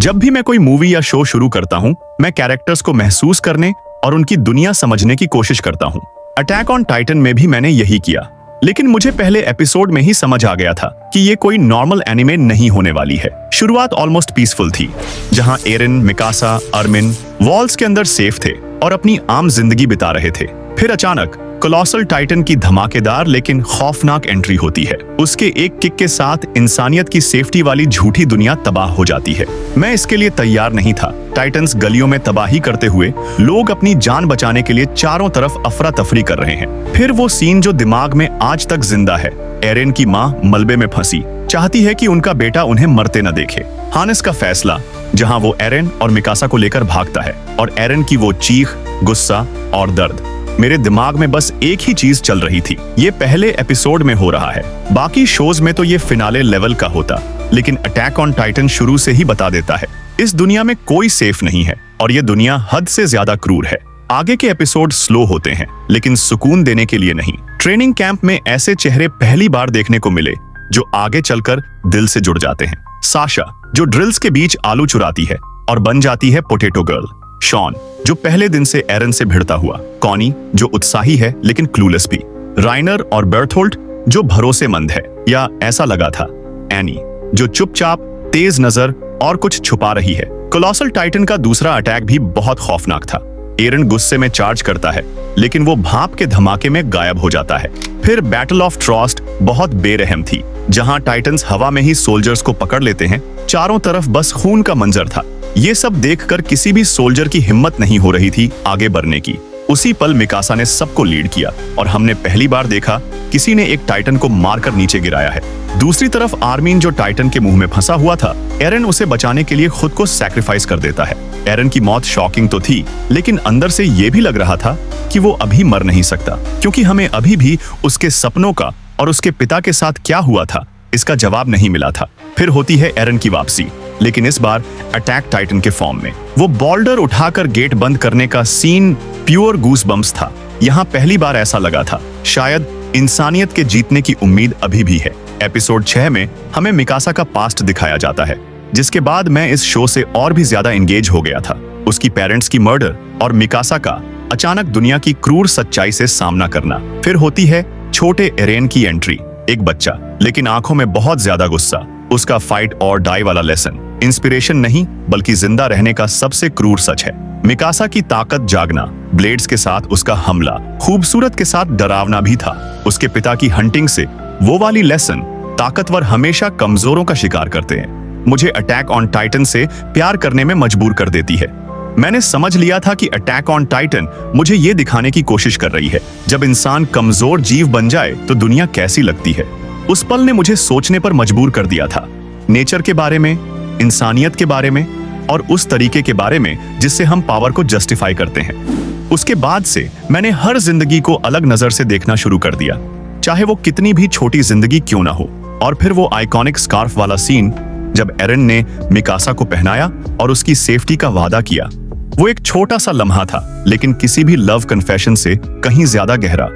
जब भी मैं कोई मूवी या शो शुरू करता हूँ, मैं कैरेक्टर्स को महसूस करने और उनकी दुनिया समझने की कोशिश करता हूँ। अटैक ऑन टाइटन में भी मैंने यही किया, लेकिन मुझे पहले एपिसोड में ही समझ आ गया था कि ये कोई नॉर्मल एनिमे नहीं होने वाली है। शुरुआत ऑलमोस्ट पीसफुल थी, जहां एरन, मिकासा, आर्मिन वॉल्स के अंदर सेफ थे और अपनी आम जिंदगी बिता रहे थे। फिर अचानक कोलोसल टाइटन की धमाकेदार लेकिन खौफनाक एंट्री होती है। उसके एक किक के साथ इंसानियत की सेफ्टी वाली झूठी दुनिया तबाह हो जाती है। मैं इसके लिए तैयार नहीं था। टाइटन्स गलियों में तबाही करते हुए लोग अपनी जान बचाने के लिए चारों तरफ अफरा तफरी कर रहे हैं। फिर वो सीन जो दिमाग में आज तक जिंदा है। एरन की माँ मलबे में फंसी, चाहती है कि उनका बेटा उन्हें मरते न देखे। हानिस का फैसला, जहां वो एरन और मिकासा को लेकर भागता है, और एरन की वो चीख, गुस्सा और दर्द। मेरे दिमाग में बस एक ही चीज चल रही थी, ये पहले एपिसोड में हो रहा है। बाकी शोज में तो ये फिनाले लेवल का होता, लेकिन अटैक ऑन टाइटन शुरू से ही बता देता है इस दुनिया में कोई सेफ नहीं है और ये दुनिया हद से ज्यादा क्रूर है। आगे के एपिसोड स्लो होते हैं, लेकिन सुकून देने के लिए नहीं। ट्रेनिंग कैंप में ऐसे चेहरे पहली बार देखने को मिले जो आगे चलकर दिल से जुड़ जाते हैं। साशा, जो ड्रिल्स के बीच आलू चुराती है और बन जाती है पोटैटो गर्ल। शॉन, जो पहले दिन से एरन से भिड़ता हुआ। कॉनी, जो उत्साही है लेकिन क्लूलेस भी। राइनर और बर्टहोल्ट, जो भरोसेमंद है, या ऐसा लगा था। एनी, जो चुपचाप, तेज नजर और कुछ छुपा रही है। कोलोसल टाइटन का दूसरा अटैक भी बहुत खौफनाक था। एरन गुस्से में चार्ज करता है, लेकिन वो भाप के धमाके में गायब हो जाता है। फिर बैटल ऑफ ट्रॉस्ट बहुत बेरहम थी, जहां टाइटन्स हवा में ही सोल्जर्स को पकड़ लेते हैं। चारों तरफ बस खून का मंजर था। ये सब देखकर किसी भी सोल्जर की हिम्मत नहीं हो रही थी आगे बढ़ने की। उसी पल मिकासा ने सबको लीड किया और हमने पहली बार देखा किसी ने एक टाइटन को मारकर नीचे गिराया है। दूसरी तरफ आर्मीन, जो टाइटन के मुंह में फंसा हुआ था, एरन उसे बचाने के लिए खुद को सैक्रिफाइस कर देता है। एरन की मौत शॉकिंग तो थी, लेकिन अंदर से ये भी लग रहा था कि वो अभी मर नहीं सकता, क्योंकि हमें अभी भी उसके सपनों का और उसके पिता के साथ क्या हुआ था इसका जवाब नहीं मिला था। फिर होती है एरन की वापसी, लेकिन इस बार अटैक टाइटन के फॉर्म में। वो बोल्डर उठाकर गेट बंद करने का सीन प्योर गूज़बम्प्स था। यहाँ पहली बार ऐसा लगा था शायद इंसानियत के जीतने की उम्मीद अभी भी है। एपिसोड 6 में हमें मिकासा का पास्ट दिखाया जाता है, जिसके बाद मैं इस शो से और भी ज्यादा एंगेज हो गया था। उसकी पेरेंट्स की मर्डर और मिकासा का अचानक दुनिया की क्रूर सच्चाई से सामना करना। फिर होती है छोटे एरेन की एंट्री, एक बच्चा लेकिन आंखों में बहुत ज्यादा गुस्सा। उसका फाइट और डाई वाला लेसन इंस्पिरेशन नहीं बल्कि जिंदा रहने का सबसे क्रूर सच है। मिकासा की ताकत जागना, ब्लेड्स के साथ उसका हमला, खूबसूरत के साथ डरावना भी था। उसके पिता की हंटिंग से वो वाली लेसन, ताकतवर हमेशा कमजोरों का शिकार करते हैं, मुझे अटैक ऑन टाइटन से प्यार करने में मजबूर कर देती है। मैंने समझ लिया था कि अटैक ऑन टाइटन मुझे ये दिखाने की कोशिश कर रही है, जब इंसान कमजोर जीव बन जाए तो दुनिया कैसी लगती है। उस पल ने मुझे सोचने पर मजबूर कर दिया था, नेचर के बारे में, इंसानियत के बारे में और उस तरीके के बारे में जिससे हम पावर को जस्टिफाई करते हैं। उसके बाद से मैंने हर जिंदगी को अलग नजर से देखना शुरू कर दिया, चाहे वो कितनी भी छोटी जिंदगी क्यों ना हो। और फिर वो आइकॉनिक स्कार्फ वाला सीन, जब एरन ने मिकासा को पहनाया और उसकी सेफ्टी का वादा किया। वो एक छोटा सा लम्हा था, लेकिन किसी भी लव कन्फेशन से कहीं ज्यादा गहरा।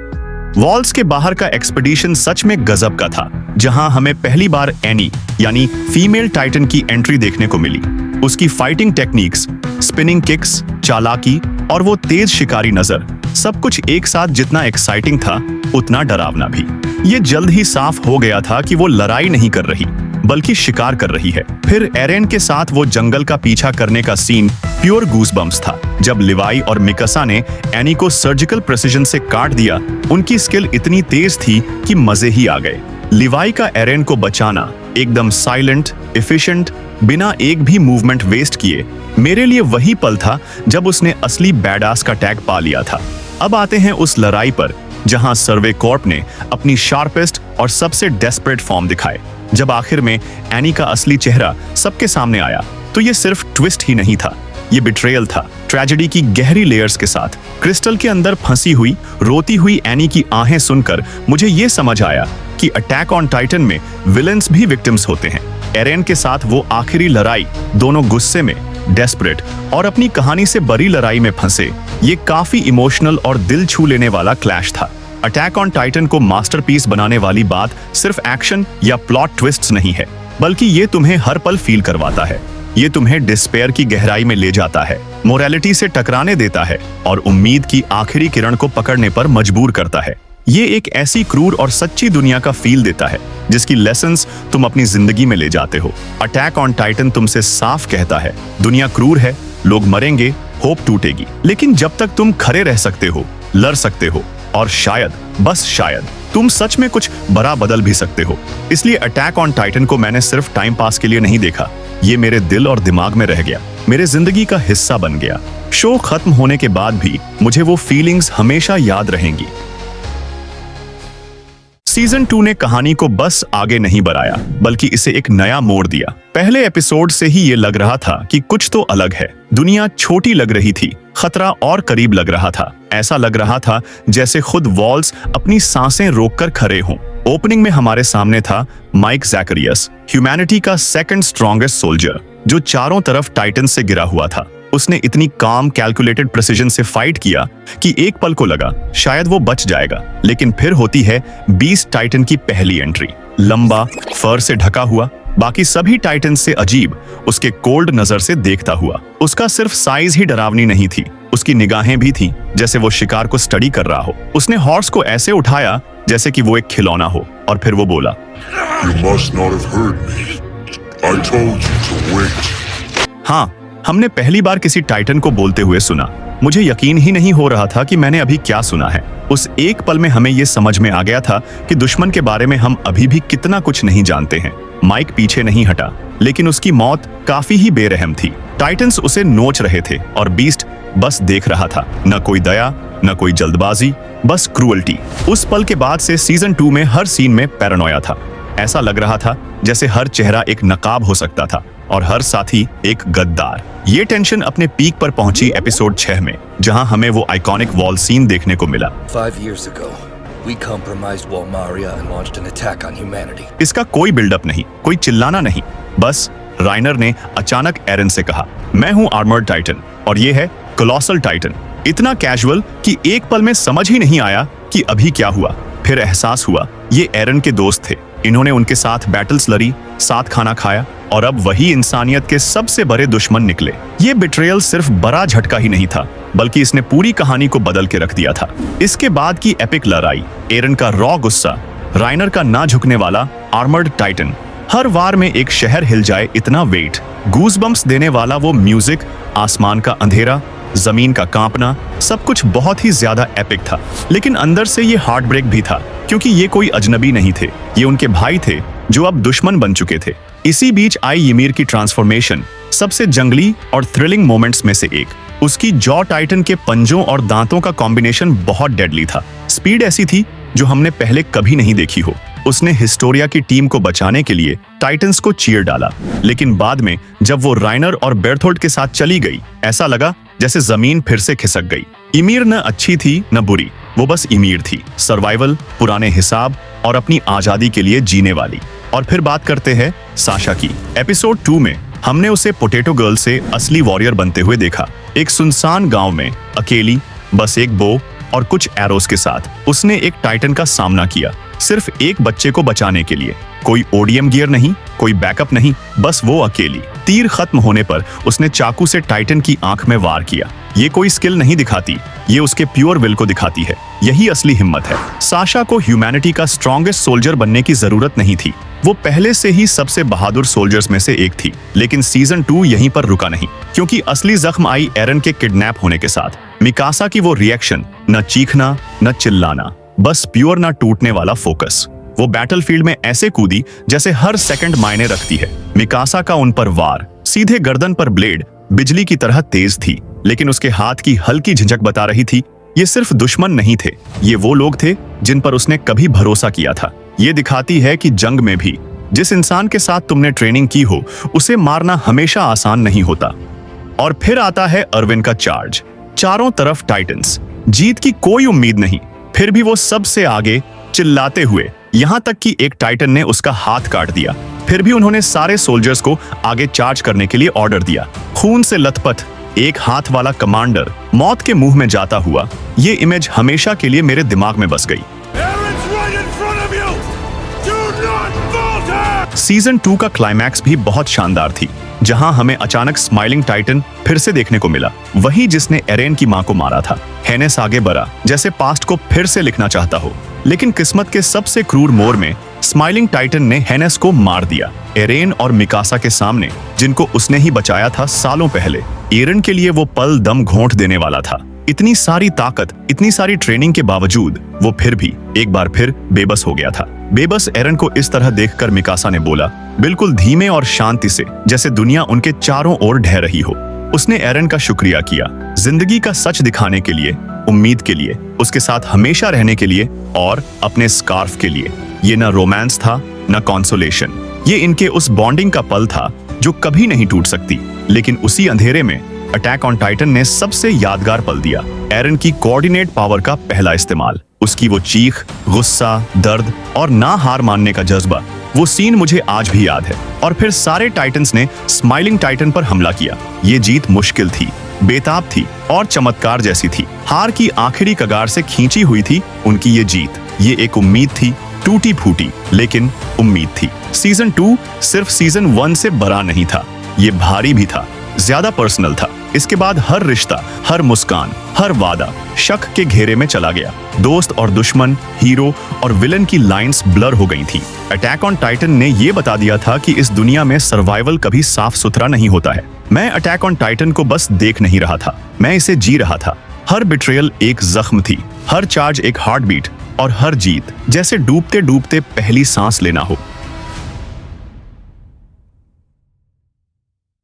वॉल्स के बाहर का एक्सपेडिशन सच में गजब का था, जहां हमें पहली बार एनी यानी फीमेल टाइटन की एंट्री देखने को मिली। उसकी फाइटिंग टेक्निक्स, स्पिनिंग किक्स, चालाकी और वो तेज शिकारी नजर, सब कुछ एक साथ जितना एक्साइटिंग था उतना डरावना भी। ये जल्द ही साफ हो गया था कि वो लड़ाई नहीं कर रही बल्कि शिकार कर रही है। फिर एरेन के साथ वो जंगल का पीछा करने का सीन प्योर गूज़बम्प्स था। जब लिवाई और मिकासा ने एनी को सर्जिकल प्रिसिजन से काट दिया, उनकी स्किल इतनी तेज थी कि मजे ही आ गए। लिवाई का एरेन को बचाना एकदम साइलेंट, एफिशिएंट, बिना एक भी मूवमेंट वेस्ट किए, मेरे लिए वही पल था जब उसने असली बैडास का टैग पा लिया था। अब आते हैं उस लड़ाई पर जहां सर्वे कॉर्प ने अपनी शार्पेस्ट और सबसे डेस्परेट फॉर्म दिखाए। जब आखिर में एनी का असली चेहरा सबके सामने आया, तो ये सिर्फ ट्विस्ट ही नहीं था, ये बिट्रेयल था, ट्रेजेडी की गहरी लेयर्स के साथ। क्रिस्टल के अंदर फंसी हुई, रोती हुई एनी की आहें सुनकर मुझे ये समझ आया कि अटैक ऑन टाइटन में विलेंस भी विक्टिम्स होते हैं। एरेन के साथ वो आखिरी लड़ाई, दोनों गुस्से में, डेस्परेट और अपनी कहानी से बड़ी लड़ाई में फंसे, ये काफी इमोशनल और दिल छू लेने वाला क्लैश था। अटैक ऑन टाइटन को मास्टरपीस बनाने वाली बात सिर्फ एक्शन या प्लॉट ट्विस्ट्स नहीं है, बल्कि ये तुम्हें हर पल फील करवाता है। ये तुम्हें डिस्पेयर की गहराई में ले जाता है, मोरालिटी से टकराने देता है और उम्मीद की आखिरी किरण को पकड़ने पर मजबूर करता है। ये एक ऐसी क्रूर और सच्ची दुनिया का फील देता है जिसकी लेसन्स तुम अपनी जिंदगी में ले जाते हो। अटैक ऑन टाइटन तुमसे साफ कहता है, दुनिया क्रूर है, लोग मरेंगे, होप टूटेगी, लेकिन जब तक तुम खड़े रह सकते हो, लड़ सकते हो और शायद, बस शायद, तुम सच में कुछ बड़ा बदल भी सकते हो। इसलिए अटैक ऑन टाइटन को मैंने सिर्फ टाइम पास के लिए नहीं देखा, ये मेरे दिल और दिमाग में रह गया, मेरे जिंदगी का हिस्सा बन गया। शो खत्म होने के बाद भी मुझे वो फीलिंग्स हमेशा याद रहेंगी। सीजन 2 ने कहानी को बस आगे नहीं बढ़ाया, बल्कि इसे एक नया मोड़ दिया। पहले एपिसोड से ही ये लग रहा था कि कुछ तो अलग है। दुनिया छोटी लग रही थी, खतरा और करीब लग रहा था। ऐसा लग रहा था जैसे खुद वॉल्स अपनी सांसें रोककर खड़े हों। ओपनिंग में हमारे सामने था माइक ज़ैकरियस, ह्यूमैनिटी का सेकंड स्ट्रॉन्गेस्ट सोल्जर, जो चारों तरफ टाइटन से गिरा हुआ था। उसने इतनी काम, कैलकुलेटेड प्रिसिजन से फाइट किया कि एक पल को लगा शायद वो बच जाएगा। लेकिन फिर होती है बीस्ट टाइटन की पहली एंट्री। लंबा, फर से ढका हुआ, बाकी सभी टाइटन से अजीब, उसके कोल्ड नजर से देखता हुआ। उसका सिर्फ साइज ही डरावनी नहीं थी, उसकी निगाहें भी थीं, जैसे वो शिकार को स्टडी कर रहा हो। उसने हॉर्स को ऐसे उठाया जैसे कि वो एक खिलौना हो, और फिर वो बोला, You must not have heard me. I told you to wait. हाँ, हमने पहली बार किसी टाइटन को बोलते हुए सुना। मुझे यकीन ही नहीं हो रहा था कि मैंने अभी क्या सुना है। उस एक पल में हमें ये समझ में आ गया था कि दुश्मन के बारे में हम अभी भी कितना कुछ नहीं जानते हैं। माइक पीछे नहीं हटा, लेकिन उसकी मौत काफी ही बेरहम थी। टाइटन्स उसे नोच रहे थे और बीस्ट बस देख रहा था। न कोई दया, न कोई जल्दबाजी, बस क्रूअल्टी। उस पल के बाद से सीजन 2 में हर सीन में पैरानोया था। ऐसा लग रहा था जैसे हर चेहरा एक नकाब हो सकता था और हर साथी एक गद्दार। ये टेंशन अपने पीक पर पहुंची एपिसोड 6 में, जहां हमें वो आइकॉनिक वॉल सीन देखने को मिला। 5 years ago, we compromised Walmaria and launched an attack on humanity. इसका कोई बिल्डअप नहीं, कोई चिल्लाना नहीं, बस राइनर ने अचानक एरन से कहा, मैं हूं आर्मर्ड टाइटन और ये है कोलोसल टाइटन। इतना कैजुअल कि एक पल में समझ ही नहीं आया कि अभी क्या हुआ। फिर एहसास हुआ ये एरन के दोस्त थे। इन्होंने उनके साथ बैटल्स लड़ी, साथ खाना खाया और अब वही इंसानियत के सबसे बड़े दुश्मन निकले। ये बिट्रेयल सिर्फ बड़ा झटका ही नहीं था, बल्कि इसने पूरी कहानी को बदल के रख दिया था। इसके बाद की एपिक लड़ाई, एरन का रॉ गुस्सा, राइनर का ना झुकने वाला आर्मर्ड टाइटन, हर वार में एक शहर हिल जाए इतना वेट, गूज़बम्प्स देने वाला वो म्यूजिक, आसमान का अंधेरा, जमीन का कांपना, सब कुछ बहुत ही ज्यादा एपिक था। लेकिन अंदर से ये हार्ट ब्रेक भी था, क्योंकि ये कोई अजनबी नहीं थे, ये उनके भाई थे जो अब दुश्मन बन चुके थे। इसी बीच आई ymir की ट्रांसफॉर्मेशन, सबसे जंगली और थ्रिलिंग मोमेंट्स में से एक। उसकी जॉ टाइटन के पंजों और दांतों का कॉम्बिनेशन बहुत डेडली था। स्पीड ऐसी थी जो हमने पहले कभी नहीं देखी हो। उसने हिस्टोरिया की टीम को बचाने के लिए टाइटन्स को चीर डाला, लेकिन बाद में जब वो राइनर और बेर्थोल्ड के साथ चली गई, ऐसा लगा जैसे जमीन फिर से खिसक गई। ymir न अच्छी थी न बुरी, वो बस ymir थी, सर्वाइवल, पुराने हिसाब और अपनी आजादी के लिए जीने वाली। और फिर बात करते हैं साशा की। एपिसोड 2 में हमने उसे पोटैटो गर्ल से असली वॉरियर बनते हुए देखा। एक सुनसान गांव में अकेली, बस एक बो और कुछ एरोस के साथ उसने एक टाइटन का सामना किया, सिर्फ एक बच्चे को बचाने के लिए। कोई ओडीएम गियर नहीं, कोई बैकअप नहीं, बस वो अकेली। तीर खत्म होने पर उसने चाकू से टाइटन की आंख में वार किया। ये कोई स्किल नहीं दिखाती, ये उसके प्योर विल को दिखाती है। यही असली हिम्मत है। साशा को ह्यूमैनिटी का स्ट्रॉन्गेस्ट सोल्जर बनने की जरूरत नहीं थी, वो पहले से ही सबसे बहादुर सोल्जर्स में से एक थी। लेकिन सीजन 2 यहीं पर रुका नहीं, क्योंकि असली जख्म आई एरन के किडनैप होने के साथ। मिकासा की वो रिएक्शन, न चीखना न चिल्लाना, बस प्योर ना टूटने वाला फोकस। वो बैटलफील्ड में ऐसे कूदी जैसे हर सेकंड मायने रखती है। मिकासा का उन पर वार, सीधे गर्दन पर ब्लेड, बिजली की तरह तेज थी, लेकिन उसके हाथ की हल्की झिझक बता रही थी ये सिर्फ दुश्मन नहीं थे, ये वो लोग थे जिन पर उसने कभी भरोसा किया था। ये दिखाती है कि जंग में भी जिस इंसान के साथ तुमने ट्रेनिंग की हो, उसे मारना हमेशा आसान नहीं होता। और फिर आता है अर्विन का चार्ज। चारों तरफ टाइटन्स, जीत की कोई उम्मीद नहीं, फिर भी वो सबसे आगे, चिल्लाते हुए, यहां तक कि एक टाइटन ने उसका हाथ काट दिया। फिर भी उन्होंने सारे सोल्जर्स को आगे चार्ज करने के लिए ऑर्डर दिया। खून से लथपथ एक हाथ वाला कमांडर मौत के मुंह में जाता हुआ, ये इमेज हमेशा के लिए मेरे दिमाग में बस गई। सीजन 2 का क्लाइमैक्स भी बहुत शानदार थी। जहां हमें अचानक स्माइलिंग टाइटन फिर से देखने को मिला, वही जिसने एरेन की मां को मारा था। हेनेस आगे बढ़ा जैसे पास्ट को फिर से लिखना चाहता हो, लेकिन किस्मत के सबसे क्रूर मोड़ में स्माइलिंग टाइटन ने हेनेस को मार दिया। एरेन और मिकासा के सामने, जिनको उसने ही बचाया था सालों पहले। एरेन के लिए वो पल दम घोंट देने वाला था। इतनी सारी ताकत, इतनी सारी ट्रेनिंग के बावजूद वो फिर भी एक बार फिर बेबस हो गया था। बेबस एरेन को इस तरह देखकर मिकासा ने बोला, बिल्कुल धीमे और शांति से, जैसे दुनिया उनके चारों ओर ढह रही हो। उसने एरेन का शुक्रिया किया, जिंदगी का सच दिखाने के लिए, उम्मीद के लिए, उसके साथ हमेशा रहने के लिए और अपने स्कार्फ के लिए। ये न रोमांस था, न कॉन्सोलेशन। ये इनके उस बॉन्डिंग का पल था जो कभी नहीं टूट सकती। लेकिन उसी अंधेरे में अटैक ऑन टाइटन ने सबसे यादगार पल दिया, एरेन की कोऑर्डिनेट पावर का पहला इस्तेमाल। उसकी वो चीख, गुस्सा, दर्द और ना हार मानने का जज्बा, वो सीन मुझे आज भी याद है। और फिर सारे टाइटन्स ने स्माइलिंग टाइटन पर हमला किया। ये जीत मुश्किल थी, बेताब थी और चमत्कार जैसी थी। हार की आखिरी कगार से खींची हुई थी उनकी ये जीत। ये एक उम्मीद थी, टूटी फूटी लेकिन उम्मीद थी। सीजन 2 सिर्फ सीजन 1 से बड़ा नहीं था, ये भारी भी था, ज्यादा पर्सनल था। इसके बाद हर रिश्ता, हर मुस्कान, हर वादा शक के घेरे में चला गया। दोस्त और दुश्मन, हीरो और विलन की लाइंस ब्लर हो गई थी। अटैक ऑन टाइटन ने यह बता दिया था कि इस दुनिया में सर्वाइवल कभी साफ सुथरा नहीं होता है। मैं अटैक ऑन टाइटन को बस देख नहीं रहा था, मैं इसे जी रहा था। हर बिट्रेयल एक जख्म थी, हर चार्ज एक हार्ट बीट और हर जीत जैसे डूबते डूबते पहली सांस लेना हो।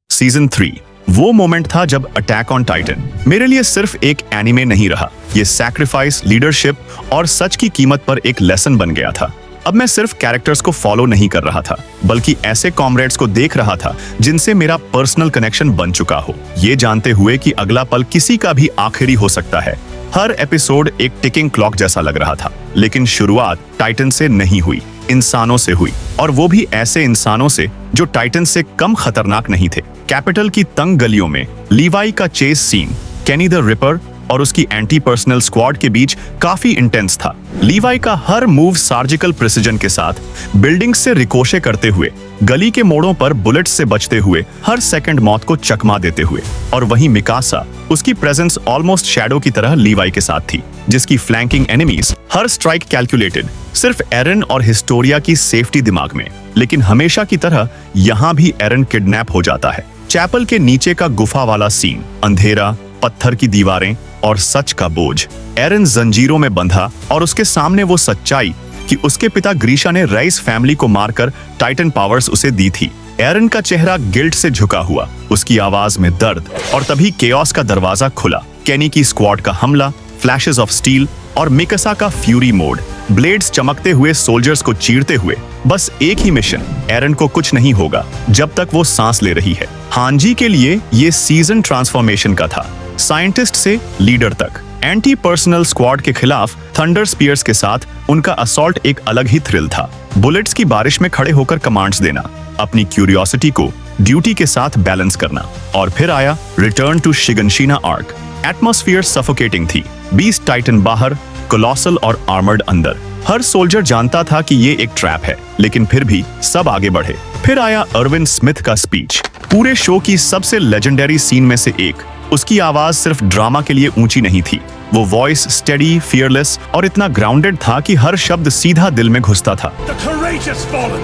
सीजन 3 वो मोमेंट था जब अटैक ऑन टाइटन मेरे लिए सिर्फ एक एनिमे नहीं रहा, ये सैक्रिफाइस, लीडरशिप और सच की कीमत पर एक लेसन बन गया था। अब मैं सिर्फ कैरेक्टर्स को फॉलो नहीं कर रहा था, बल्कि ऐसे कॉमरेड्स को देख रहा था जिनसे मेरा पर्सनल कनेक्शन बन चुका हो, ये जानते हुए कि अगला पल किसी का भी आखिरी हो सकता है। हर एपिसोड एक टिकिंग क्लॉक जैसा लग रहा था। लेकिन शुरुआत टाइटन से नहीं हुई, इंसानों से हुई, और वो भी ऐसे इंसानों से जो टाइटन से कम खतरनाक नहीं थे। कैपिटल की तंग गलियों में लीवाई का चेस सीन केनी द रिपर और उसकी एंटी पर्सनल स्क्वाड के बीच काफी इंटेंस था। लीवाई का हर मूव सर्जिकल प्रिसिजन के साथ, बिल्डिंग से रिकोशे करते हुए, गली के मोड़ों पर बुलेट्स से बचते हुए, हर सेकंड मौत को चकमा देते हुए। और वहीं मिकासा, उसकी प्रेजेंस ऑलमोस्ट शैडो की तरह लीवाई के साथ थी, जिसकी फ्लैंकिंग एनिमीज, हर स्ट्राइक कैलकुलेटेड, सिर्फ एरन और हिस्टोरिया की सेफ्टी दिमाग में। लेकिन हमेशा की तरह यहाँ भी एरन किडनैप हो जाता है। चैपल के नीचे का गुफा वाला सीन, अंधेरा, पत्थर की दीवारें और सच का बोझ। एरन जंजीरों में बंधा और उसके सामने वो सच्चाई कि उसके पिता ग्रीशा ने राइस फैमिली को मारकर टाइटन पावर्स उसे दी थी। एरन का चेहरा गिल्ट से झुका हुआ, उसकी आवाज में दर्द, और तभी केओस का दरवाजा खुला। केनी की स्क्वाड का हमला, फ्लैशेस ऑफ स्टील और मिकासा का फ्यूरी मोड, ब्लेड्स चमकते हुए सोल्जर्स को चीरते हुए। बस एक ही मिशन, एरन को कुछ नहीं होगा जब तक वो सांस ले रही है। हांजी के लिए ये सीजन ट्रांसफॉर्मेशन का था, साइंटिस्ट से लीडर तक। एंटी पर्सनल स्क्वाड के खिलाफ थंडर स्पीयर्स के साथ उनका असॉल्ट एक अलग ही थ्रिल था। बुलेट्स की बारिश में खड़े होकर कमांड्स देना, अपनी क्यूरियोसिटी को ड्यूटी के साथ बैलेंस करना। और फिर आया return to Shiganshina arc. Atmosphere suffocating थी, बीस्ट टाइटन बाहर, कोलोसल और आर्मर्ड अंदर। हर सोल्जर जानता था कि ये एक ट्रैप है, लेकिन फिर भी सब आगे बढ़े। फिर आया अर्विन स्मिथ का स्पीच, पूरे शो की सबसे लेजेंडरी सीन में से एक। उसकी आवाज सिर्फ ड्रामा के लिए ऊंची नहीं थी, वो वॉइस स्टेडी, फियरलेस और इतना ग्राउंडेड था कि हर शब्द सीधा दिल में घुसता था। The courageous fallen,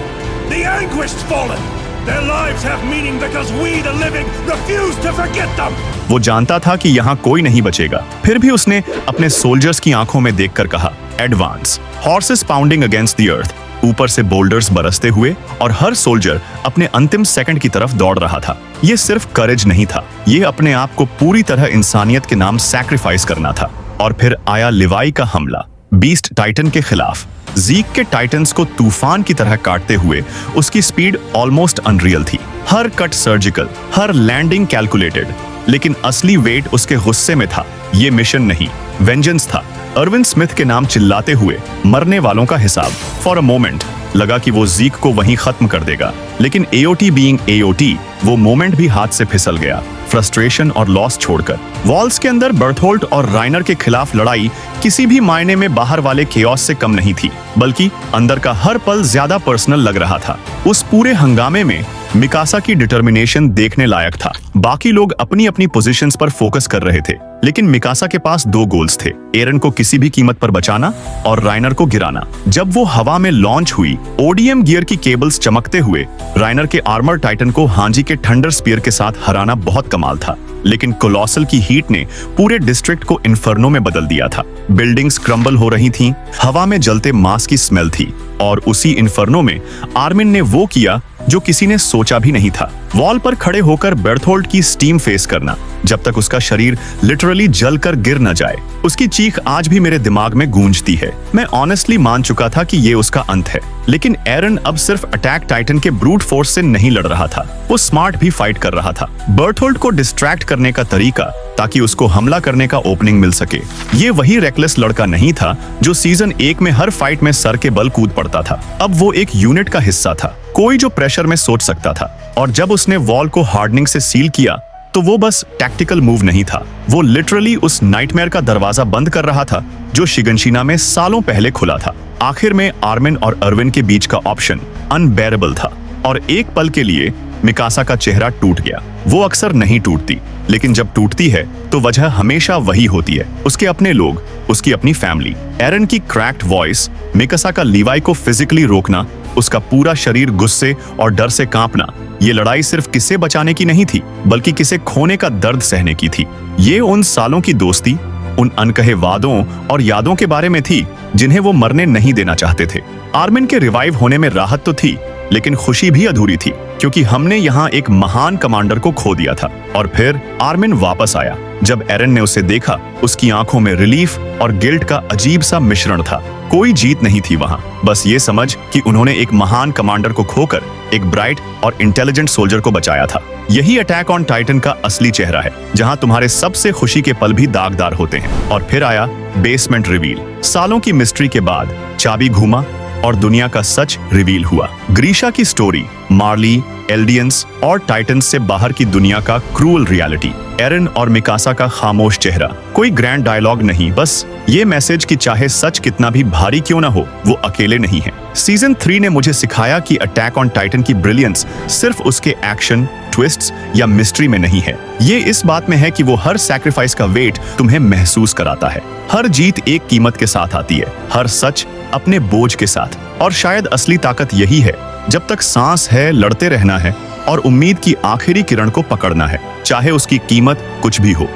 the anguished fallen. Their lives have meaning because we, the living, refuse to forget them. वो जानता था कि यहाँ कोई नहीं बचेगा, फिर भी उसने अपने सोल्जर्स की आंखों में देखकर कहा, advance. Horses pounding against the earth, ऊपर से बोल्डर्स बरसते हुए, और हर सोल्जर अपने अंतिम सेकंड की तरफ दौड़ रहा था। ये सिर्फ करेज नहीं था, ये अपने आप को पूरी तरह इंसानियत के नाम सैक्रिफाइस करना था। और फिर आया लिवाई का हमला, बीस्ट टाइटन के खिलाफ। जीक के टाइटन्स को तूफान की तरह काटते हुए उसकी स्पीड ऑलमोस्ट अनरियल थी। हर कट सर्जिकल, हर लैंडिंग कैलकुलेटेड। लेकिन असली वेट उसके गुस्से में था। ये मिशन नहीं, वेंजेंस था। अर्विन स्मिथ के नाम चिल्लाते हुए मरने वालों का हिसाब। फॉर अ मोमेंट लगा कि वो जीक को वहीं खत्म कर देगा, लेकिन एओटी बीइंग एओटी, वो मोमेंट भी हाथ से फिसल गया, फ्रस्ट्रेशन और लॉस छोड़कर। वॉल्स के अंदर बर्थोल्ट और राइनर के खिलाफ लड़ाई किसी भी मायने में बाहर वाले केओस से कम नहीं थी, बल्कि अंदर का हर पल ज्यादा पर्सनल लग रहा था। उस पूरे हंगामे में मिकासा की डिटर्मिनेशन देखने लायक था। बाकी लोग अपनी अपनी पोजीशंस पर फोकस कर रहे थे, लेकिन मिकासा के पास दो गोल्स थे, एरन को किसी भी कीमत पर बचाना और राइनर को गिराना। जब वो हवा में लॉन्च हुई, ओडीएम गियर की केबल्स चमकते हुए राइनर के आर्मर टाइटन को हांजी के थंडर स्पीयर के साथ हराना बहुत कमाल था। लेकिन कोलोसल की हीट ने पूरे डिस्ट्रिक्ट को इन्फर्नो में बदल दिया था। बिल्डिंग्स क्रम्बल हो रही थीं, हवा में जलते मांस की स्मेल थी, और उसी इन्फर्नो में आर्मिन ने वो किया जो किसी ने सोचा भी नहीं था। वॉल पर खड़े होकर बेर्थोल्ड की स्टीम फेस करना, जब तक उसका शरीर लिटरली जलकर गिर न जाए। उसकी चीख आज भी मेरे दिमाग में गूंजती है। मैं ऑनेस्टली मान चुका था कि ये उसका अंत है, लेकिन एरन अब सिर्फ अटैक टाइटन के ब्रूट फोर्स से नहीं लड़ रहा था, वो स्मार्ट भी फाइट कर रहा था। बेर्थोल्ड को डिस्ट्रैक्ट करने का तरीका, ताकि उसको हमला करने का ओपनिंग मिल सके। ये वही रेकलेस लड़का नहीं था जो सीजन 1 में हर फाइट में सर के बल कूद पड़ता था। अब वो एक यूनिट का हिस्सा था, कोई जो प्रेशर में सोच सकता था। और जब उसने वॉल को हार्डनिंग से सील किया, तो वो बस टैक्टिकल मूव नहीं था, वो लिटरली उस नाइटमेयर का दरवाजा बंद कर रहा था जो शिगनशीना में सालों पहले खुला था। आखिर में आर्मिन और अर्विन के बीच का ऑप्शन अनबेरेबल था, और एक पल के लिए मिकासा का चेहरा टूट गया। वो अक्सर नहीं टूटती, लेकिन जब टूटती है तो वजह हमेशा वही होती है, उसके अपने लोग, उसकी अपनी फैमिली। एरन की क्रैक्ड वॉइस, मिकासा का लीवाई को फिजिकली रोकना, उसका पूरा शरीर गुस्से और डर से कांपना, ये लड़ाई सिर्फ किसे बचाने की नहीं थी, बल्कि किसे खोने का दर्द सहने की थी। ये उन सालों की दोस्ती, उन अनकहे वादों और यादों के बारे में थी जिन्हें वो मरने नहीं देना चाहते थे। आर्मिन के रिवाइव होने में राहत तो थी, लेकिन खुशी भी अधूरी थी, क्योंकि हमने यहाँ एक महान कमांडर को खो दिया था। और फिर आर्मिन वापस आया। जब एरन ने उसे देखा, उसकी आंखों में रिलीफ और गिल्ट का अजीब सा मिश्रण था। कोई जीत नहीं थी वहां, बस ये समझ कि उन्होंने एक महान कमांडर को खोकर एक ब्राइट और इंटेलिजेंट सोल्जर को बचाया था। यही अटैक ऑन टाइटन का असली चेहरा है, जहां तुम्हारे सबसे खुशी के पल भी दागदार होते हैं। और फिर आया बेसमेंट रिवील। सालों की मिस्ट्री के बाद चाबी घूमा और दुनिया का सच रिवील हुआ। ग्रीशा की स्टोरी, मार्ली, एल्डियंस और टाइटन्स से बाहर की दुनिया का क्रूअल रियलिटी, एरन और मिकासा का खामोश चेहरा। कोई ग्रैंड डायलॉग नहीं, बस ये मैसेज कि चाहे सच कितना भी भारी क्यों ना हो, वो अकेले नहीं है। सीजन 3 ने मुझे सिखाया कि अटैक ऑन टाइटन की ब्रिलियंस सिर्फ उसके एक्शन, ट्विस्ट्स या मिस्ट्री में नहीं है, ये इस बात में है कि वो हर सैक्रिफाइस का वेट तुम्हें महसूस कराता है। हर जीत एक कीमत के साथ आती है, हर सच अपने बोझ के साथ। और शायद असली ताकत यही है, जब तक सांस है लड़ते रहना है और उम्मीद की आखिरी किरण को पकड़ना है, चाहे उसकी कीमत कुछ भी हो।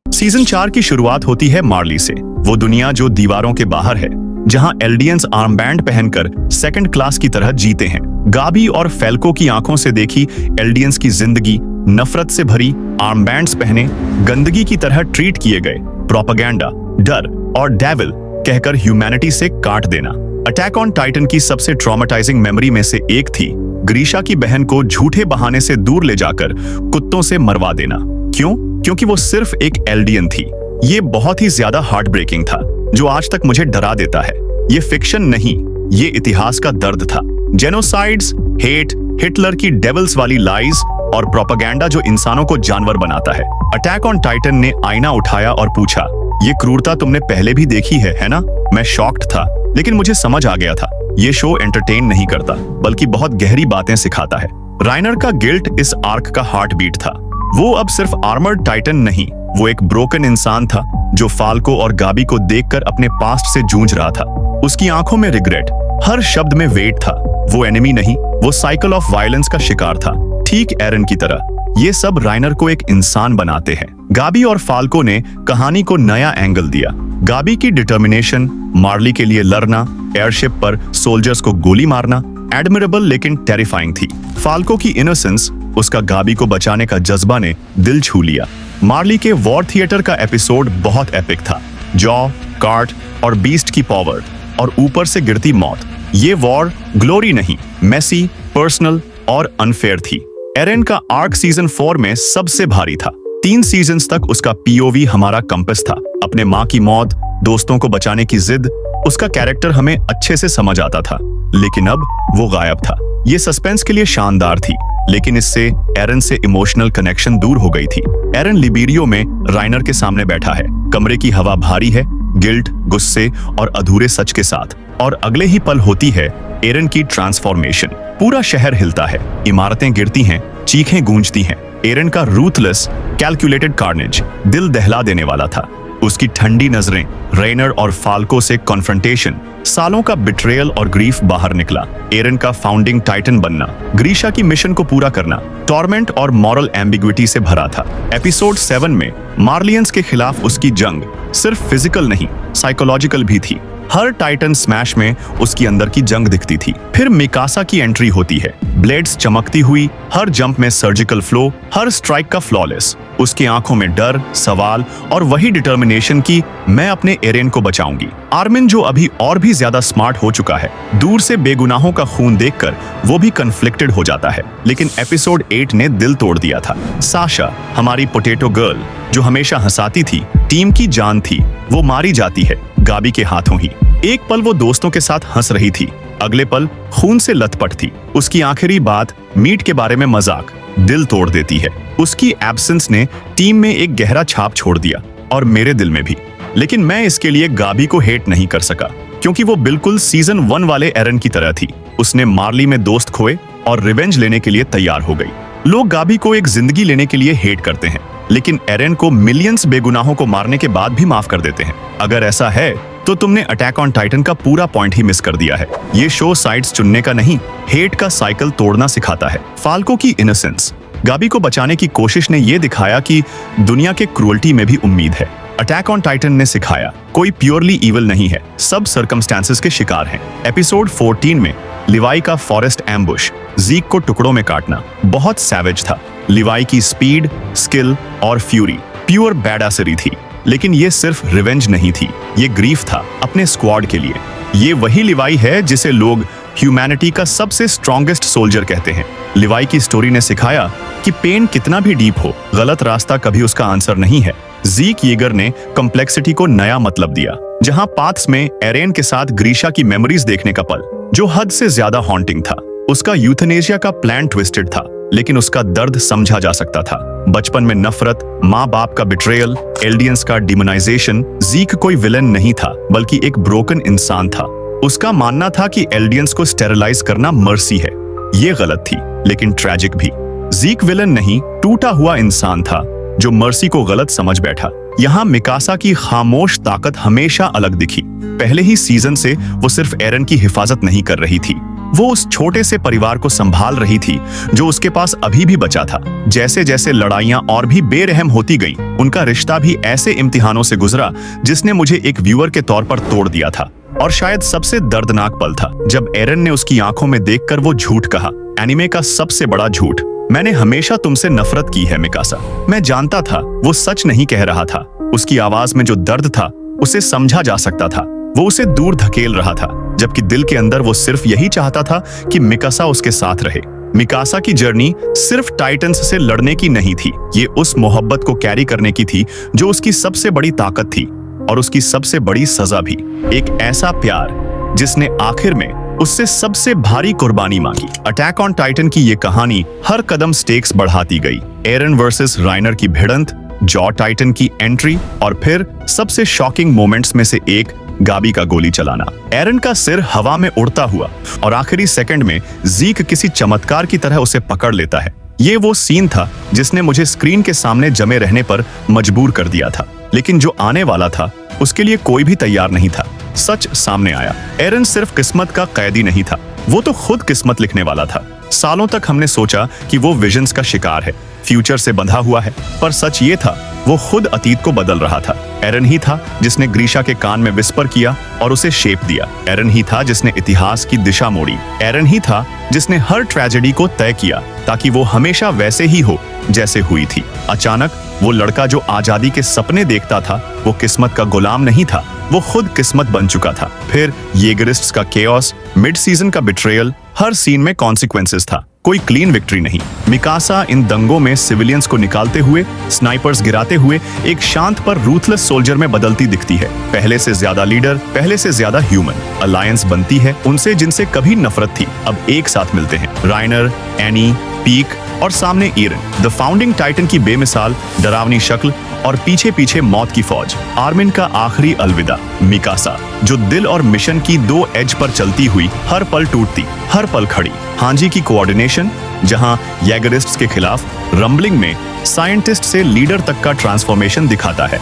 सीजन 4 की शुरुआत होती है मार्ली से, वो दुनिया जो दीवारों के बाहर है, जहां एल्डियंस आर्मबैंड पहनकर सेकंड क्लास की तरह जीते हैं। गाबी और फेल्को की आंखों से देखी एल्डियंस की जिंदगी नफरत से भरी, आर्मबैंड्स पहने गंदगी की तरह ट्रीट किए गए, प्रोपेगेंडा, डर और डेविल कहकर ह्यूमैनिटी से काट देना। अटैक ऑन टाइटन की सबसे ट्रॉमेटाइजिंग मेमोरी में से एक थी ग्रीशा की बहन को झूठे बहाने से दूर ले जाकर कुत्तों से मरवा देना। क्यों? क्योंकि वो सिर्फ एक एल्डियन थी। ये बहुत ही ज्यादा हार्ट ब्रेकिंग था, जो आज तक मुझे डरा देता है। ये फिक्शन नहीं, ये इतिहास का दर्द था। जेनोसाइड्स, हेट, हिटलर की डेविल्स वाली लाइज और प्रोपेगेंडा जो इंसानों को जानवर बनाता है। अटैक ऑन टाइटन ने आईना उठाया और पूछा, ये क्रूरता तुमने पहले भी देखी है ना? मैं शॉक्ड था, लेकिन मुझे समझ आ गया था, ये शो एंटरटेन नहीं करता, बल्कि बहुत गहरी बातें सिखाता है। राइनर का गिल्ट इस आर्क का हार्ट बीट था। वो अब सिर्फ आर्मर्ड टाइटन नहीं, वो एक ब्रोकन इंसान था जो फाल्को और गाबी को देखकर अपने पास्ट से जूझ रहा था। उसकी आंखों में रिग्रेट, हर शब्द में वेट था। वो एनिमी नहीं, वो साइकिल ऑफ वायलेंस का शिकार था, ठीक एरन की तरह। ये सब राइनर को एक इंसान बनाते हैं। गाबी और फाल्को ने कहानी को नया एंगल दिया। गाबी की डिटर्मिनेशन, मार्ली के लिए लड़ना, एयरशिप पर सोल्जर्स को गोली मारना, एडमिरेबल लेकिन टेरिफाइंग थी। फाल्को की इनोसेंस, उसका गाबी को बचाने का जज्बा ने दिल छू लिया। मार्ली के वॉर थिएटर का एपिसोड बहुत एपिक था। जॉ, कार्ट और बीस्ट की पावर, और ऊपर से गिरती मौत। ये वॉर ग्लोरी नहीं, मेसी, पर्सनल और अनफेयर थी। एरन का आर्क सीजन 4 में सबसे भारी था। 3 सीजन्स तक उसका पीओवी हमारा कंपस था। अपने माँ की मौत, दोस्तों को बचाने की जिद, उसका कैरेक्टर हमें अच्छे से समझ आता था। लेकिन अब वो गायब था। ये सस्पेंस के लिए शानदार थी, लेकिन इससे एरन से इमोशनल कनेक्शन दूर हो गई थी। एरन लिबेरियो में राइनर के सामने बैठा है, कमरे की हवा भारी है, गिल्ट, गुस्से और अधूरे सच के साथ। और अगले ही पल होती है एरन की ट्रांसफॉर्मेशन। पूरा शहर हिलता है, इमारतें गिरती हैं, चीखें गूंजती हैं। एरन का रूथलेस, कैलकुलेटेड कार्नेज दिल दहला देने वाला था। उसकी ठंडी नजरें, रेनर और फाल्को से कॉन्फ्रंटेशन, सालों का बिट्रेयल और ग्रीफ बाहर निकला। एरन का फाउंडिंग टाइटन बनना, ग्रीशा की मिशन को पूरा करना, टॉर्मेंट और मॉरल एम्बिग्विटी से भरा था। एपिसोड 7 में मार्लियंस के खिलाफ उसकी जंग सिर्फ फिजिकल नहीं, साइकोलॉजिकल भी थी। हर टाइटन स्मैश में उसकी अंदर की जंग दिखती थी। फिर मिकासा की एंट्री होती है, ब्लेड्स चमकती हुई, हर जंप में सर्जिकल फ्लो, हर स्ट्राइक का फ्लॉलेस। उसकी आंखों में डर, सवाल और वही डिटर्मिनेशन की मैं अपने एरेन को बचाऊंगी। आर्मिन, जो अभी और भी ज्यादा स्मार्ट हो चुका है, दूर से बेगुनाहों का खून देखकर वो भी कन्फ्लिक्टेड हो जाता है। लेकिन एपिसोड 8 ने दिल तोड़ दिया था। साशा, हमारी पोटैटो गर्ल, जो हमेशा हंसाती थी, टीम की जान थी, वो मारी जाती है गाबी के हाथों ही। एक पल वो दोस्तों के साथ हंस रही थी, अगले पल खून से लथपथ थी। उसकी आखिरी बात मीट के बारे में मजाक दिल तोड़ देती है। उसकी एब्सेंस ने टीम में एक गहरा छाप छोड़ दिया और मेरे दिल में भी। लेकिन मैं इसके लिए गाबी को हेट नहीं कर सका, क्योंकि वो बिल्कुल सीजन 1 वाले एरन की तरह थी। उसने मार्ली में दोस्त खोए और रिवेंज लेने के लिए तैयार हो गई। लोग गाबी को एक जिंदगी लेने के लिए हेट करते हैं, लेकिन एरन को मिलियंस बेगुनाहों को मारने के बाद भी माफ कर देते हैं। अगर ऐसा है तो तुमने अटैक ऑन टाइटन का पूरा पॉइंट ही मिस कर दिया है। ये शो साइड्स चुनने का नहीं, हेट का साइकिल तोड़ना सिखाता है। फाल्को की इनोसेंस, गाबी को बचाने की कोशिश ने यह दिखाया कि दुनिया के क्रूअल्टी में भी उम्मीद है। अटैक ऑन टाइटन ने सिखाया कोई प्योरली इविल नहीं है, सब सर्कमस्टेंसेस के शिकार हैं। एपिसोड 14 में लिवाई का फॉरेस्ट एम्बुश, ज़ीक को टुकड़ों में काटना बहुत सैवेज था। लिवाई की स्पीड, स्किल और फ्यूरी प्योर बैडासरी थी। लेकिन ये सिर्फ रिवेंज नहीं थी, ये ग्रीफ था अपने स्क्वाड के लिए। ये वही लिवाई है जिसे लोग ह्यूमैनिटी का सबसे स्ट्रॉन्गेस्ट सोल्जर कहते हैं। लिवाई की स्टोरी ने सिखाया कि पेन कितना भी डीप हो, गलत रास्ता कभी उसका आंसर नहीं है। ज़ीक येगर ने कॉम्प्लेक्सिटी को नया मतलब दिया, जहां पाथ्स में एरेन के साथ ग्रीशा की मेमोरीज देखने का पल जो हद से ज्यादा हॉन्टिंग था। उसका यूथनेशिया का प्लान ट्विस्टेड था, लेकिन उसका दर्द समझा जा सकता था। बचपन में नफरत, माँ बाप का बिट्रेयल, एल्डियंस का डिमोनाइजेशन। ज़ीक कोई विलन नहीं था, बल्कि एक ब्रोकन इंसान था। उसका मानना था कि एल्डियंस को स्टेरिलाइज करना मर्सी है। ये गलत थी, लेकिन ट्रैजिक भी। ज़ीक विलन नहीं, टूटा हुआ इंसान था जो मर्सी को गलत समझ बैठा। यहाँ मिकासा की खामोश ताकत हमेशा अलग दिखी। पहले ही सीजन से वो सिर्फ एरन की हिफाजत नहीं कर रही थी, वो उस छोटे से परिवार को संभाल रही थी जो उसके पास अभी भी बचा था। जैसे जैसे लड़ाइयां और भी बेरहम होती गईं, उनका रिश्ता भी ऐसे इम्तिहानों से गुजरा जिसने मुझे एक व्यूअर के तौर पर तोड़ दिया था। और शायद सबसे दर्दनाक पल था जब एरन ने उसकी आंखों में देखकर वो झूठ कहा, एनिमे का सबसे बड़ा झूठ, मैंने हमेशा तुमसे नफरत की है मिकासा। मैं जानता था वो सच नहीं कह रहा था। उसकी आवाज में जो दर्द था उसे समझा जा सकता था। वो उसे दूर धकेल रहा था, जबकि दिल के अंदर वो सिर्फ यही चाहता था कि मिकासा उसके साथ रहे। मिकासा की जर्नी सिर्फ टाइटन्स से लड़ने की नहीं थी, ये उस मोहब्बत को कैरी करने की थी जो उसकी सबसे बड़ी ताकत थी और उसकी सबसे बड़ी सजा भी। एक ऐसा प्यार जिसने आखिर में उससे सबसे भारी कुर्बानी मांगी। अटैक ऑन टाइटन की ये कहानी हर कदम स्टेक्स बढ़ाती गई। एरन वर्सेस राइनर की भिड़ंत, जॉ टाइटन की एंट्री और फिर सबसे शॉकिंग मोमेंट्स में से एक, गाबी का गोली चलाना। एरन का सिर हवा में उड़ता हुआ और आखिरी सेकंड में ज़ीक किसी चमत्कार की तरह उसे पकड़ लेता है। ये वो सीन था जिसने मुझे स्क्रीन के सामने जमे रहने पर मजबूर कर दिया था। लेकिन जो आने वाला था उसके लिए कोई भी तैयार नहीं था। सच सामने आया, एरन सिर्फ किस्मत का कैदी नहीं था, वो तो खुद किस्मत लिखने वाला था। सालों तक हमने सोचा कि वो विजन्स का शिकार है, फ्यूचर से बंधा हुआ है, पर सच ये था वो खुद अतीत को बदल रहा था। एरन ही था जिसने ग्रीशा के कान में विस्पर किया और उसे शेप दिया। एरन ही था जिसने इतिहास की दिशा मोड़ी। एरन ही था जिसने हर ट्रेजेडी को तय किया ताकि वो हमेशा वैसे ही हो जैसे हुई थी। अचानक वो लड़का जो आजादी के सपने देखता था, वो किस्मत का गुलाम नहीं था, वो खुद किस्मत बन चुका था। फिर येगरिस्ट्स का केओस, मिड सीजन का बिट्रेयल, हर सीन में कॉन्सिक्वेंसेस था, कोई क्लीन विक्ट्री नहीं। मिकासा इन दंगों में सिविलियंस को निकालते हुए, स्नाइपर्स गिराते हुए एक शांत पर रूथलेस सोल्जर में बदलती दिखती है। पहले से ज्यादा लीडर, पहले से ज्यादा ह्यूमन। अलायंस बनती है उनसे जिनसे कभी नफरत थी, अब एक साथ मिलते हैं। राइनर, एनी, पीक और सामने एरन, द फाउंडिंग टाइटन की बेमिसाल डरावनी शक्ल और पीछे पीछे मौत की फौज। आर्मिन का आखिरी अलविदा। मिकासा, जो दिल और मिशन की दो एज पर चलती हुई, हर पल टूटती, हर पल खड़ी। हांजी की कोऑर्डिनेशन, जहां यैगरिस्ट्स के खिलाफ रंबलिंग में साइंटिस्ट से लीडर तक का ट्रांसफॉर्मेशन दिखाता है।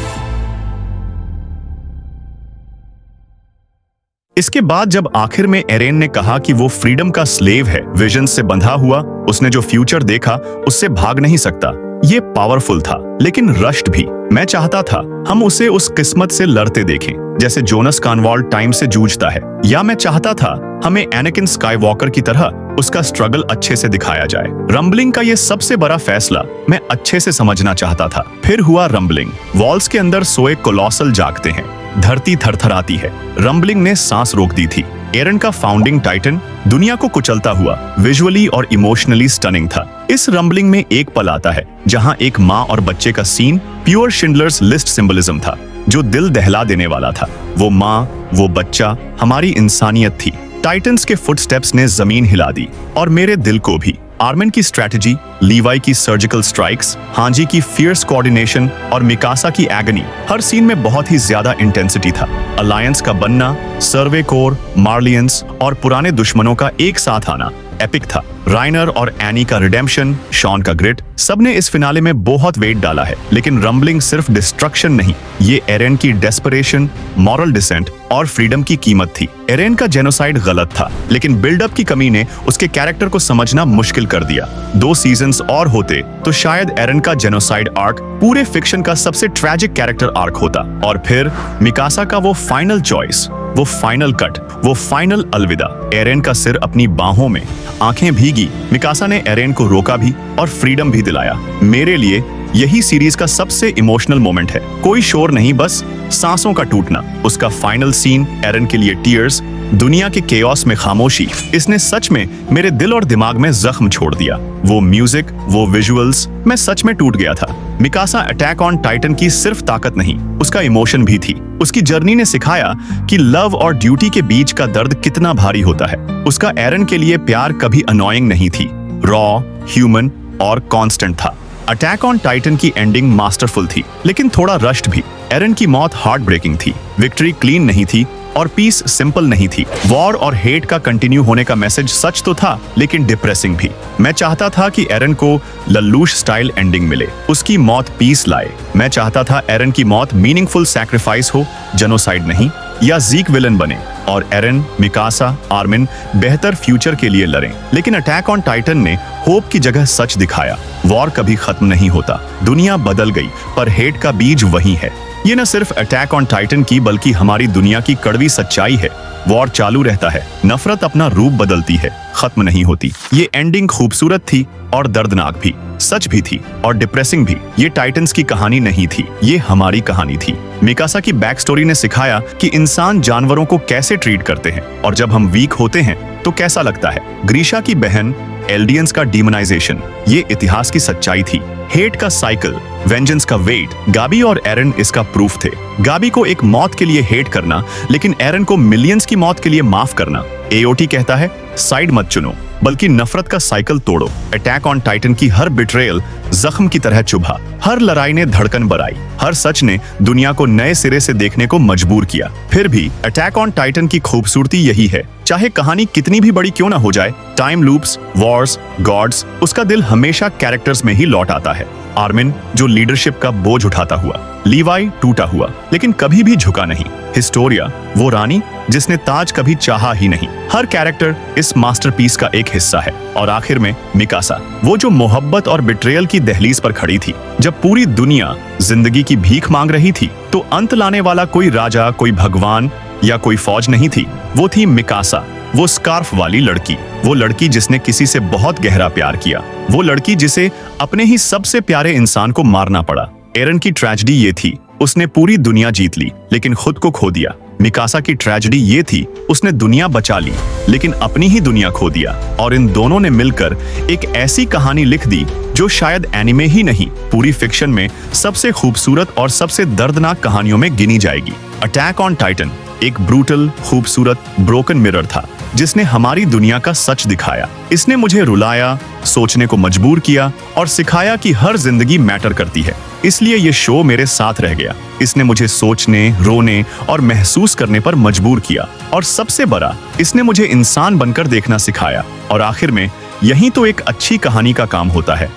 इसके बाद जब आखिर में एरेन ने कहा कि वो फ्रीडम का स्लेव है, विजन से बंधा हुआ, उसने जो फ्यूचर देखा उससे भाग नहीं सकता। ये पावरफुल था, लेकिन रश्ड भी। मैं चाहता था हम उसे उस किस्मत से लड़ते देखें जैसे जोनस कॉनवॉल्ट टाइम से जूझता है, या मैं चाहता था हमें एनाकिन स्काईवॉकर की तरह उसका स्ट्रगल अच्छे से दिखाया जाए। रंबलिंग का ये सबसे बड़ा फैसला मैं अच्छे से समझना चाहता था। फिर हुआ रंबलिंग। वॉल्स के अंदर सोए कोलोसल जागते हैं, धरती थरथराती है। रंबलिंग ने सांस रोक दी थी। एरन का फाउंडिंग टाइटन दुनिया को कुचलता हुआ विजुअली और इमोशनली स्टनिंग था। इस रंबलिंग में एक पल आता है जहां एक माँ और बच्चे का scene pure Schindler's List symbolism था, जो दिल दहला देने वाला था। वो माँ, वो बच्चा, हमारी इंसानियत थी। टाइटन्स के फुटस्टेप्स ने जमीन हिला दी और मेरे दिल को भी। आर्मिन की स्ट्रेटजी, लीवाई की सर्जिकल स्ट्राइक्स, हांजी की फियर्स कोऑर्डिनेशन और मिकासा की एगनी, हर सीन में बहुत ही ज्यादा इंटेंसिटी था। अलायंस का बनना, सर्वे कोर, मार्लियंस और पुराने दुश्मनों का एक साथ आना एपिक था। राइनर और एनी का रिडेम्पशन, शॉन का ग्रिट, सबने इस फिनाले में बहुत वेट डाला है। लेकिन रंबलिंग सिर्फ डिस्ट्रक्शन नहीं, ये एरेन की डेस्परेशन, मॉरल डिसेंट और फ्रीडम की कीमत थी। एरेन का जेनोसाइड गलत था, लेकिन बिल्डअप की कमी ने उसके कैरेक्टर को समझना मुश्किल कर दिया। 2 सीजन्स और होते तो शायद एरेन का जेनोसाइड आर्क पूरे फिक्शन का सबसे ट्रैजिक कैरेक्टर आर्क होता। और फिर मिकासा का वो फाइनल चॉइस, वो फाइनल कट, वो फाइनल अलविदा। एरेन का सिर अपनी बाहों में, आंखें भीगी। मिकासा ने एरेन को रोका भी और फ्रीडम भी दिलाया। मेरे लिए यही सीरीज का सबसे इमोशनल मोमेंट है। कोई शोर नहीं, बस सांसों का टूटना। उसका फाइनल सीन, एरेन के लिए टीयर्स, दुनिया के केओस में खामोशी, इसने सच में मेरे दिल और दिमाग में जख्म छोड़ दिया। वो म्यूजिक, वो विजुअल्स, मैं सच में टूट गया था। मिकासा अटैक ऑन टाइटन की सिर्फ ताकत नहीं, उसका इमोशन भी थी। उसकी जर्नी ने सिखाया कि लव और ड्यूटी के बीच का दर्द कितना भारी होता है। उसका एरन के लिए प्यार कभी अनोइंग नहीं थी, रॉ, ह्यूमन और कांस्टेंट था। अटैक ऑन टाइटन की एंडिंग मास्टरफुल थी, लेकिन थोड़ा रश्ड भी। एरन की मौत हार्ट ब्रेकिंग थी, विक्ट्री क्लीन नहीं थी और पीस सिंपल नहीं थी। वॉर और हेट का कंटिन्यू होने का मैसेज सच तो था, लेकिन डिप्रेसिंग भी। मैं चाहता था कि एरन को लल्लूश स्टाइल एंडिंग मिले, उसकी मौत पीस लाए। मैं चाहता था एरन की मौत मीनिंगफुल सैक्रिफाइस हो, जेनोसाइड नहीं, या ज़ीक विलन बने और एरन, मिकासा, आर्मिन बेहतर फ्यूचर के लिए लड़ें। लेकिन अटैक ऑन टाइटन ने होप की जगह सच दिखाया। वॉर कभी खत्म नहीं होता, दुनिया बदल गई, पर हेट का बीज वही है। ये न सिर्फ अटैक ऑन टाइटन की, बल्कि हमारी दुनिया की कड़वी सच्चाई है। वॉर चालू रहता है, नफरत अपना रूप बदलती है, खत्म नहीं होती। ये एंडिंग खूबसूरत थी और दर्दनाक भी, सच भी थी और डिप्रेसिंग भी। ये टाइटन्स की कहानी नहीं थी, ये हमारी कहानी थी। मिकासा की बैक स्टोरी ने सिखाया कि इंसान जानवरों को कैसे ट्रीट करते हैं और जब हम वीक होते हैं तो कैसा लगता है। ग्रीशा की बहन एल्डियंस का डिमोनाइजेशन, ये इतिहास की सच्चाई थी। हेट का साइकिल, वेंजेंस का वेट, गाबी और एरन इसका प्रूफ थे। गाबी को एक मौत के लिए हेट करना, लेकिन एरन को मिलियंस की मौत के लिए माफ करना। एओटी कहता है, साइड मत चुनो, बल्कि नफरत का साइकिल तोड़ो। अटैक ऑन टाइटन की हर बिट्रेयल जख्म की तरह चुभा, हर लड़ाई ने धड़कन बढ़ाई, हर सच ने दुनिया को नए सिरे से देखने को मजबूर किया। फिर भी अटैक ऑन टाइटन की खूबसूरती यही है, चाहे कहानी कितनी भी बड़ी क्यों ना हो जाए, टाइम लूप्स, वॉर्स, गॉड्स, उसका दिल हमेशा कैरेक्टर्स में ही लौट आता है। आर्मिन जो लीडरशिप का बोझ उठाता हुआ, लीवाई टूटा हुआ लेकिन कभी भी झुका नहीं, हिस्टोरिया वो रानी जिसने ताज कभी चाहा ही नहीं। हर कैरेक्टर इस मास्टरपीस का एक हिस्सा है। और आखिर में मिकासा, वो जो मोहब्बत और बिट्रेयल की दहलीज पर खड़ी थी। जब पूरी दुनिया जिंदगी की भीख मांग रही थी तो अंत लाने वाला कोई राजा, कोई भगवान या कोई फौज नहीं थी, वो थी मिकासा, वो स्कार्फ वाली लड़की, वो लड़की जिसने किसी से बहुत गहरा प्यार किया, वो लड़की जिसे अपने ही सबसे प्यारे इंसान को मारना पड़ा। एरन की ट्रेजेडी ये थी, उसने पूरी दुनिया जीत ली लेकिन खुद को खो दिया। मिकासा की ट्रेजेडी ये थी, उसने दुनिया बचा ली लेकिन अपनी ही दुनिया खो दिया। और इन दोनों ने मिलकर एक ऐसी कहानी लिख दी जो शायद एनिमे ही नहीं, पूरी फिक्शन में सबसे खूबसूरत और सबसे दर्दनाक कहानियों में गिनी जाएगी। अटैक ऑन टाइटन एक ब्रूटल, खूबसूरत, ब्रोकन मिरर था जिसने हमारी दुनिया का सच दिखाया। इसने मुझे रुलाया, सोचने को मजबूर किया और सिखाया कि हर जिंदगी मैटर करती है। इसलिए ये शो मेरे साथ रह गया। इसने मुझे सोचने, रोने और महसूस करने पर मजबूर किया। और सबसे बड़ा, इसने मुझे इंसान बनकर देखना सिखाया। और आखिर में यही तो एक अच्छी कहानी का काम होता है।